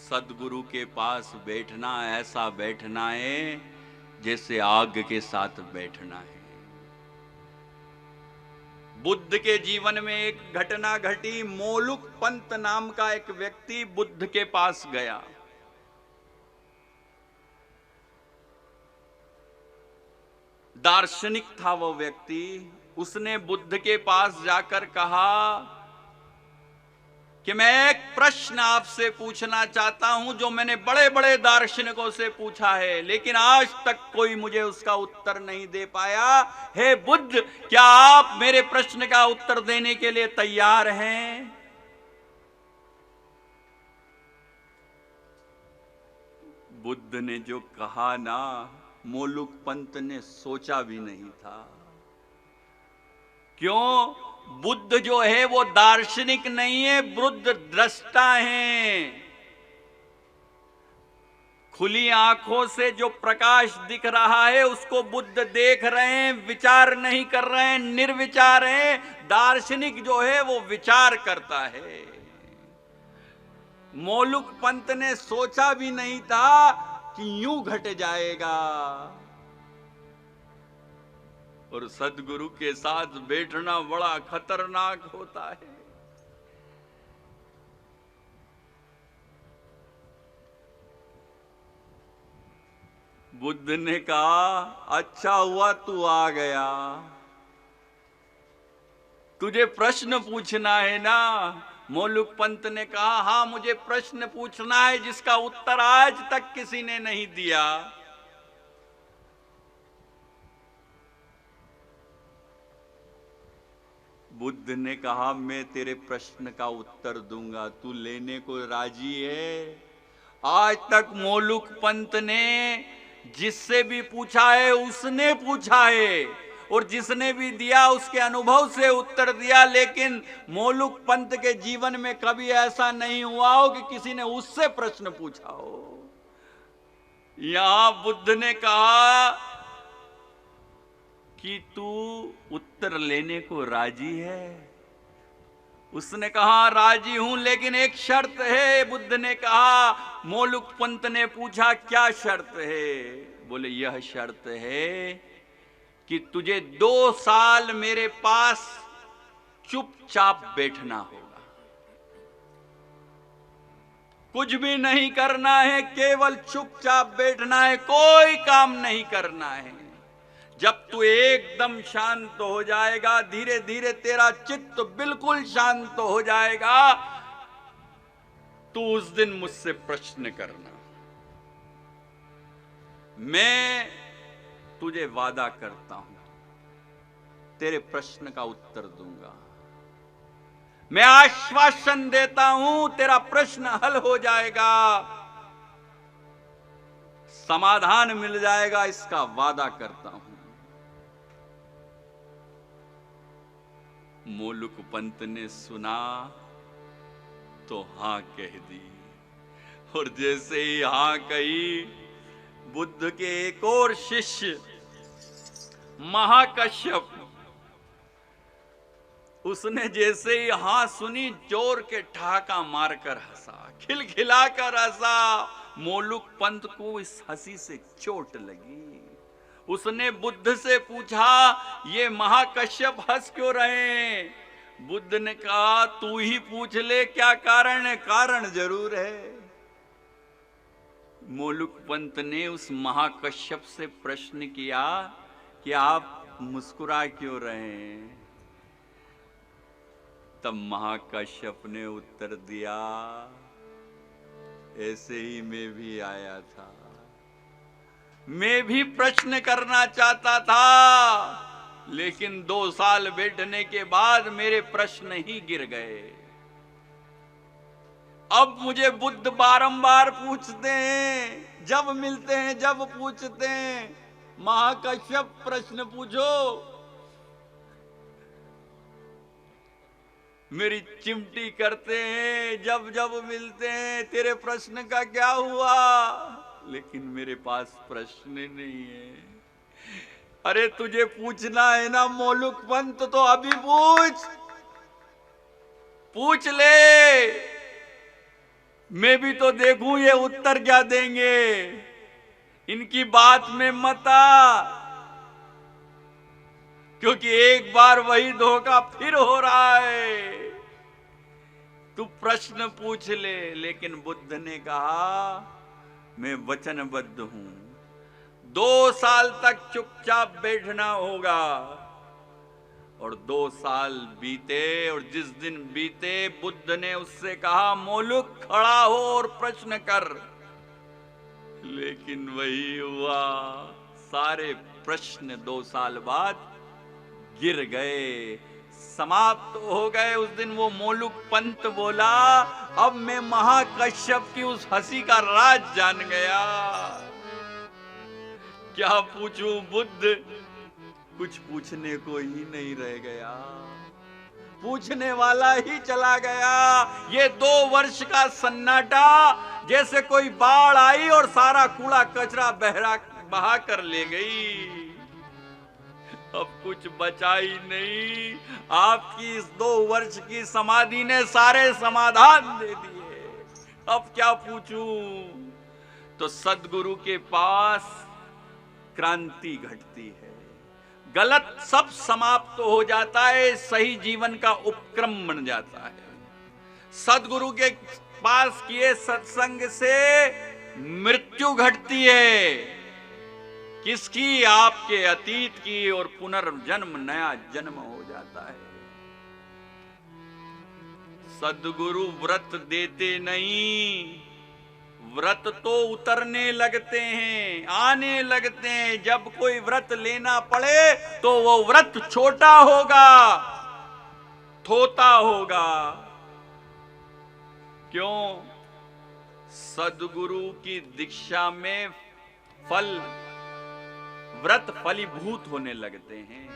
सदगुरु के पास बैठना ऐसा बैठना है जैसे आग के साथ बैठना है। बुद्ध के जीवन में एक घटना घटी। मोलुक पंत नाम का एक व्यक्ति बुद्ध के पास गया। दार्शनिक था वो व्यक्ति। उसने बुद्ध के पास जाकर कहा कि मैं एक प्रश्न आपसे पूछना चाहता हूं जो मैंने बड़े बड़े दार्शनिकों से पूछा है, लेकिन आज तक कोई मुझे उसका उत्तर नहीं दे पाया। हे बुद्ध, क्या आप मेरे प्रश्न का उत्तर देने के लिए तैयार हैं? बुद्ध ने जो कहा ना, मोलुक पंत ने सोचा भी नहीं था। क्यों? बुद्ध जो है वो दार्शनिक नहीं है, बुद्ध दृष्टा है। खुली आंखों से जो प्रकाश दिख रहा है उसको बुद्ध देख रहे हैं, विचार नहीं कर रहे हैं, निर्विचार हैं। दार्शनिक जो है वो विचार करता है। मोलुक पंत ने सोचा भी नहीं था कि यूं घट जाएगा। और सदगुरु के साथ बैठना बड़ा खतरनाक होता है। बुद्ध ने कहा, अच्छा हुआ तू आ गया, तुझे प्रश्न पूछना है ना? मोलुक पंत ने कहा, हाँ मुझे प्रश्न पूछना है जिसका उत्तर आज तक किसी ने नहीं दिया। बुद्ध ने कहा, मैं तेरे प्रश्न का उत्तर दूंगा, तू लेने को राजी है? आज तक मोलुक पंत ने जिससे भी पूछा है उसने पूछा है, और जिसने भी दिया उसके अनुभव से उत्तर दिया, लेकिन मोलुक पंत के जीवन में कभी ऐसा नहीं हुआ हो कि किसी ने उससे प्रश्न पूछा हो। यहां बुद्ध ने कहा कि तू उत्तर लेने को राजी है? उसने कहा, राजी हूं, लेकिन एक शर्त है। बुद्ध ने कहा। मोलुक पंत ने पूछा, क्या शर्त है? बोले, यह शर्त है कि तुझे 2 साल मेरे पास चुपचाप बैठना होगा, कुछ भी नहीं करना है, केवल चुपचाप बैठना है, कोई काम नहीं करना है। जब तू एकदम शांत हो जाएगा, धीरे धीरे तेरा चित्त बिल्कुल शांत हो जाएगा, तू उस दिन मुझसे प्रश्न करना। मैं तुझे वादा करता हूं, तेरे प्रश्न का उत्तर दूंगा। मैं आश्वासन देता हूं, तेरा प्रश्न हल हो जाएगा, समाधान मिल जाएगा, इसका वादा करता हूं। मोलुक पंत ने सुना तो हां कह दी, और जैसे ही हां कही, बुद्ध के एक और शिष्य महाकश्यप, उसने जैसे ही हां सुनी, जोर के ठहाका मारकर हंसा, खिलखिलाकर हंसा। मोलुक पंत को इस हंसी से चोट लगी। उसने बुद्ध से पूछा, ये महाकश्यप हंस क्यों रहे हैं? बुद्ध ने कहा, तू ही पूछ ले, क्या कारण है? कारण जरूर है। मोलुक पंत ने उस महाकश्यप से प्रश्न किया कि आप मुस्कुरा क्यों रहे हैं? तब महाकश्यप ने उत्तर दिया, ऐसे ही मैं भी आया था, मैं भी प्रश्न करना चाहता था, लेकिन 2 साल बैठने के बाद मेरे प्रश्न ही गिर गए। अब मुझे बुद्ध बारंबार पूछते हैं, जब मिलते हैं, जब पूछते हैं, महाकश्यप प्रश्न पूछो। मेरी चिमटी करते हैं, जब जब मिलते हैं तेरे प्रश्न का क्या हुआ, लेकिन मेरे पास प्रश्न नहीं है। अरे तुझे पूछना है ना मोलुक पंत, तो अभी पूछ ले, मैं भी तो देखूं ये उत्तर क्या देंगे। इनकी बात में मत आ, क्योंकि एक बार वही धोखा फिर हो रहा है। तू प्रश्न पूछ ले। लेकिन बुद्ध ने कहा मैं वचनबद्ध हूं, 2 साल तक चुपचाप बैठना होगा। और 2 साल बीते, और जिस दिन बीते बुद्ध ने उससे कहा मोलुक खड़ा हो और प्रश्न कर, लेकिन वही हुआ, सारे प्रश्न 2 साल बाद गिर गए, समाप्त हो गए। उस दिन वो मोलुक पंत बोला अब मैं महाकश्यप की उस हंसी का राज जान गया। क्या पूछूं बुद्ध, कुछ पूछने को ही नहीं रह गया, पूछने वाला ही चला गया। ये 2 वर्ष का सन्नाटा, जैसे कोई बाढ़ आई और सारा कूड़ा कचरा बहा कर ले गई। अब कुछ बचा ही नहीं। आपकी इस 2 वर्ष की समाधि ने सारे समाधान दे दिए। अब क्या पूछूं? तो सद्गुरु के पास क्रांति घटती है, गलत सब समाप्त हो जाता है, सही जीवन का उपक्रम बन जाता है। सद्गुरु के पास किए सत्संग से मृत्यु घटती है। किसकी? आपके अतीत की, और पुनर्जन्म नया जन्म हो जाता है। सद्गुरु व्रत देते नहीं, व्रत तो उतरने लगते हैं, आने लगते हैं। जब कोई व्रत लेना पड़े तो वो व्रत छोटा होगा, थोता होगा। क्यों? सद्गुरु की दीक्षा में व्रत फलीभूत होने लगते हैं।